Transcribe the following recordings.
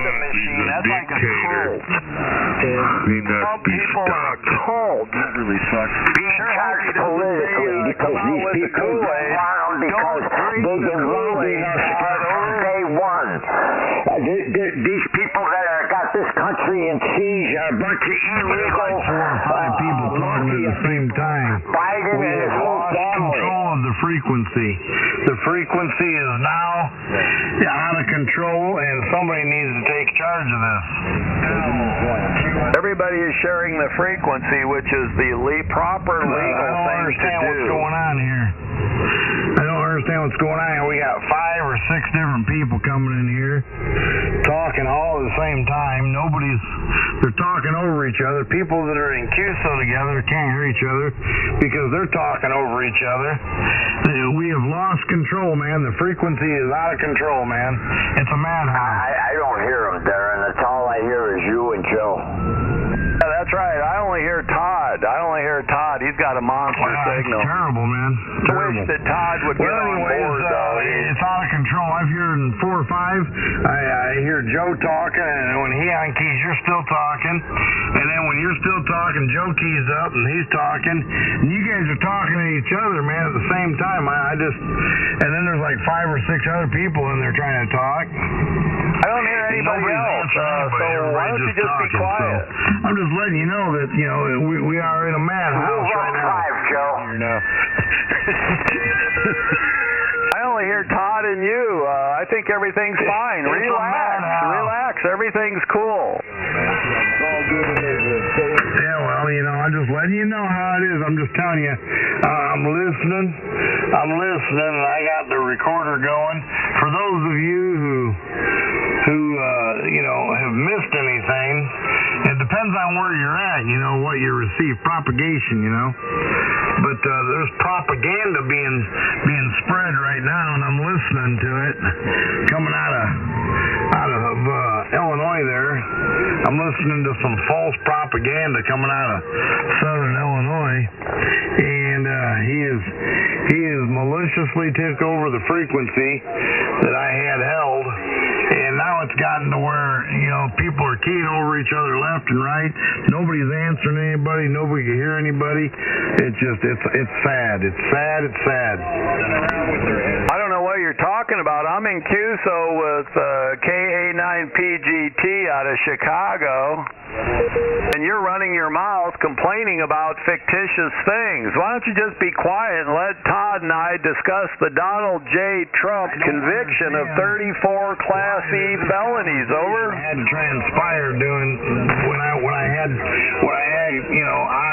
a machine. That's like a cult. Some people are a cult. That really sucks. Being charged politically because these people want them because they've been robbing us from day one. These people that have got this country in siege are a bunch of illegal. Like 4 or 5 people talking at the same time. Biden We and his have whole lost family. control of the frequency. The frequency is now out of control, and somebody needs to take charge of this. Everybody is sharing the frequency, which is the proper legal I don't thing to understand do. what's going on here. I don't understand what's going on here. We got 5 or 6 different people coming in here, talking all at the same time. They're talking over each other. People that are in QSO together can't hear each other because they're talking over each other. We have lost control, man. The frequency is out of control, man. It's a madhouse. I don't hear them, Darren. That's all I hear is you and Joe. Yeah, that's right. I only hear Todd. He's got a monster signal. It's terrible, man. I wish that Todd would get on board, though. It's out of control. I've heard in 4 or 5. I hear Joe talking, and when he on keys, you're still talking. And then when you're still talking, Joe keys up, and he's talking. And you guys are talking to each other, man, at the same time. And then there's like 5 or 6 other people in there trying to talk. I don't hear anybody else, so why don't you just be quiet? So I'm just letting you know that, we are in a madhouse right now. 5, Joe. I only hear Todd and you. I think everything's fine. Relax. Everything's cool. Yeah, well, I'm just letting you know how it is. I'm just telling you, I'm listening, and I got the recorder going. For those of you who have missed anything, it depends on where you're at, what you receive, propagation, But there's propaganda being spread right now, and I'm listening to it coming out of Illinois there. I'm listening to some false propaganda coming out of southern Illinois, and he is maliciously took over the frequency that I had held, and now it's gotten to where people are keying over each other left and right. Nobody's answering anybody. Nobody can hear anybody. It's sad. It's sad. I don't know what you're talking about. I'm in QSO with KA9PGT out of Chicago, and you're running your mouth complaining about fictitious things. Why don't you just be quiet and let Todd and I discuss the Donald J. Trump conviction of 34 Class E felonies? Over? I had to transpire doing when I had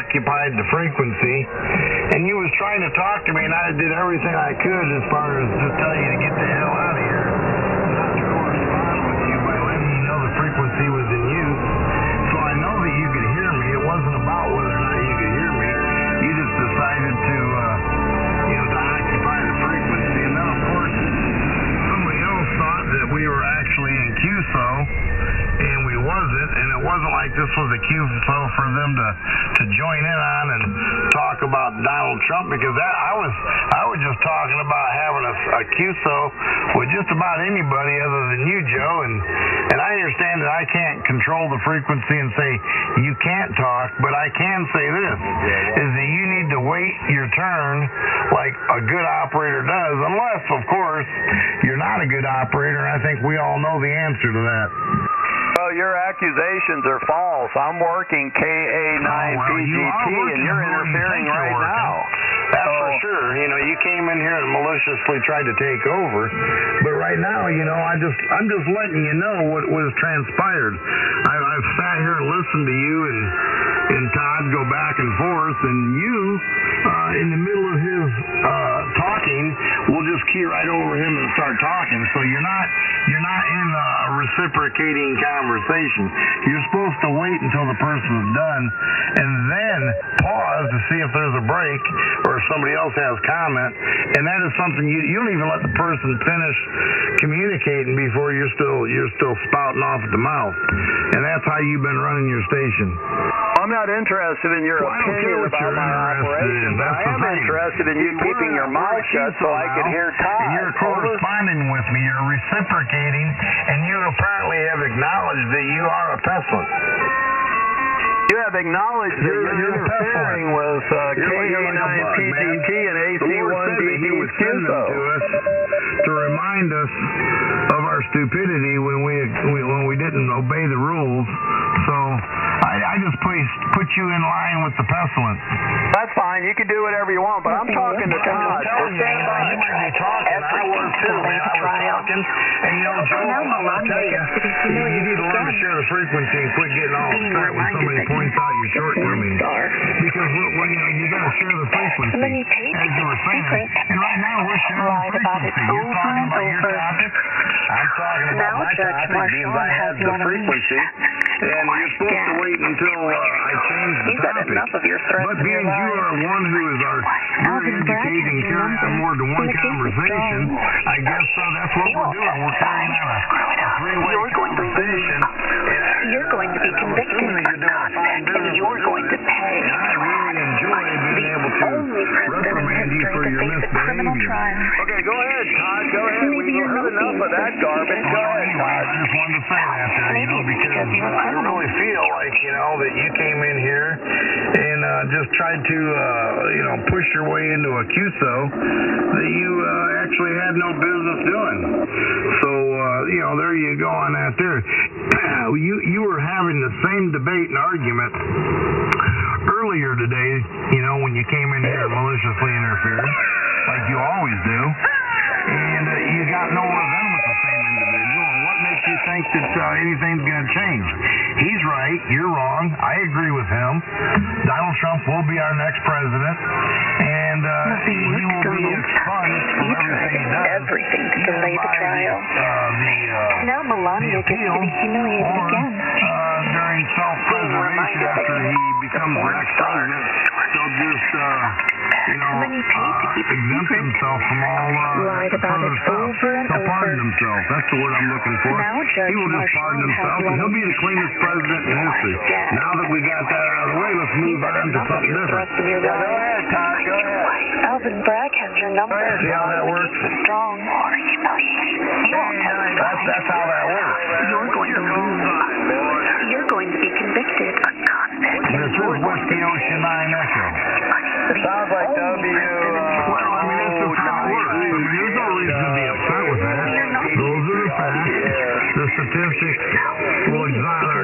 occupied the frequency, and you was trying to talk to me, and I did everything I could as far as just tell you to get the hell out of here, not to correspond with you by letting you know the frequency was in use. So I know that you could hear me. It wasn't about whether or not you could hear me. You just decided to occupy the frequency, and then of course somebody else thought that we were actually in QSO, and we wasn't, and it wasn't like this was a QSO for them to join in on and talk about Donald Trump, because I was just talking about having a QSO with just about anybody other than you, Joe, and I understand that I can't control the frequency and say you can't talk, but I can say this, is that you need to wait your turn like a good operator does, unless, of course, you're not a good operator, and I think we all know the answer to that. Well, your accusations are false. I'm working KA9PGT, and you're interfering right now. That's for sure. You came in here and maliciously tried to take over, but right now, I'm just letting you know what was transpired. I've sat here and listened to you and Todd go back and forth, and you, in the middle of his talking, will just key right over him and start talking. So you're not in a reciprocating conversation. You're supposed to wait until the person's done and then pause to see if there's a break or if somebody else has comment. And that is something you don't even let the person finish communicating before you're still spouting off at the mouth. And that's how you've been running your station. I'm not interested in your opinion about my operation, but I am interested in you keeping your mouth shut so I can hear Todd. And you're corresponding with me. You're reciprocating, and you apparently have acknowledged that you are a pestilence. You have acknowledged that you're interfering with KA9PGT and AC1DD to us to remind us of our stupidity when we didn't obey the rules. So I just put you in line with the pestilence. That's fine. You can do whatever you want, but I'm talking to Todd. You might be talking. I was too, man. I was talking. And Joe, I'm going to tell you, you need to learn to share the frequency and quit getting all upset when somebody points out your shortcomings. Because you got to share the frequency, as you were saying. And right now we're sharing the frequency. You're talking about your topic. I'm talking about my topic because I had the frequency. And you're supposed to wait until I change the topic. But being you are one who is our very educated and carrying on more than one conversation, I guess that's what we're doing. We're carrying on a three-way conversation. You're going to be convicted for nonsense, and you're going to pay. And I really enjoy being able to reprimand you for your misbehavior. Okay, go ahead, Todd. Go ahead. We've heard enough of that garbage. Go ahead, Todd. I just wanted to say that there, because I really feel like, that you came in here and just tried to, push your way into a QSO that you actually had no business doing. So, there you go on that there. You were having the same debate and argument earlier today, when you came in here and maliciously interfered, like you always do, and you got nowhere then with the same individual. And what makes you think that anything's going to change? He's right. You're wrong. I agree with him. Donald Trump will be our next president, and he will be expunged from everything he does. Everything to delay the trial. Now Melania gets to be humiliated again. During self-preservation after he becomes the next president, they'll just, exempt himself from all lied about it over and he'll over. pardon himself. That's the word I'm looking for. Now Judge He will just pardon himself, and he'll be the cleanest president in history. Now that we got that out of the way, let's move on to something different. Go ahead, Todd. Go ahead. Alvin Bragg has your number. See how that works? Strong or humiliating. That's how that works. You're going to lose. You're going to be convicted. A convict. This is Whiskey Ocean 9 Echo. Sounds like Well, I mean, that's just how it works. I mean, there's no reason to be upset with that. Those are the facts. The statistics will exonerate